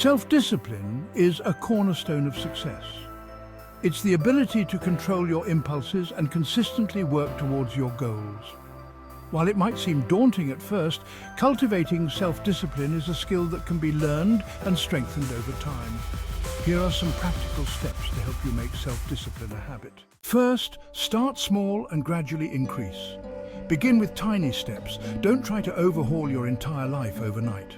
Self-discipline is a cornerstone of success. It's the ability to control your impulses and consistently work towards your goals. While it might seem daunting at first, cultivating self-discipline is a skill that can be learned and strengthened over time. Here are some practical steps to help you make self-discipline a habit. First, start small and gradually increase. Begin with tiny steps. Don't try to overhaul your entire life overnight.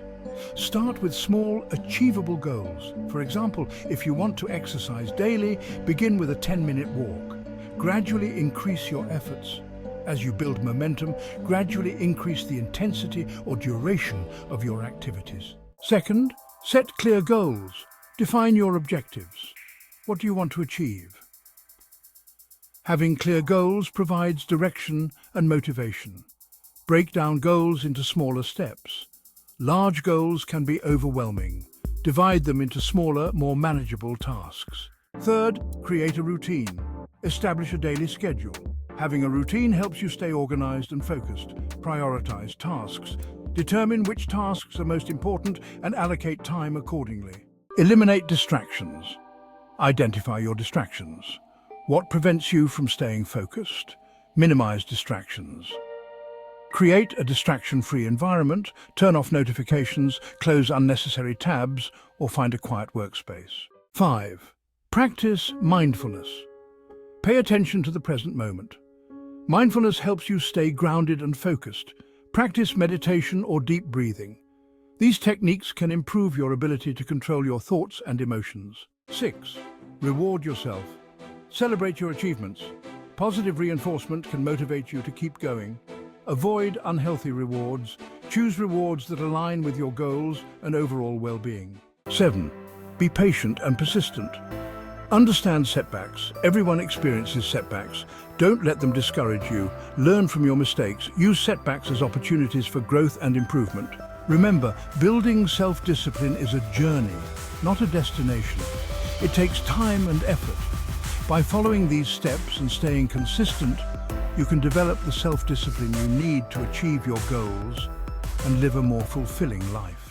Start with small, achievable goals. For example, if you want to exercise daily, begin with a 10-minute walk. Gradually increase your efforts. As you build momentum, gradually increase the intensity or duration of your activities. Second, set clear goals. Define your objectives. What do you want to achieve? Having clear goals provides direction and motivation. Break down goals into smaller steps. Large goals can be overwhelming. Divide them into smaller, more manageable tasks. Third, create a routine. Establish a daily schedule. Having a routine helps you stay organized and focused. Prioritize tasks. Determine which tasks are most important and allocate time accordingly. Eliminate distractions. Identify your distractions. What prevents you from staying focused? Minimize distractions. Create a distraction-free environment, turn off notifications, close unnecessary tabs, or find a quiet workspace. 5. Practice mindfulness. Pay attention to the present moment. Mindfulness helps you stay grounded and focused. Practice meditation or deep breathing. These techniques can improve your ability to control your thoughts and emotions. 6. Reward yourself. Celebrate your achievements. Positive reinforcement can motivate you to keep going. Avoid unhealthy rewards. Choose rewards that align with your goals and overall well-being. 7. Be patient and persistent. Understand setbacks. Everyone experiences setbacks. Don't let them discourage you. Learn from your mistakes. Use setbacks as opportunities for growth and improvement. Remember, building self-discipline is a journey, not a destination. It takes time and effort. By following these steps and staying consistent, you can develop the self-discipline you need to achieve your goals and live a more fulfilling life.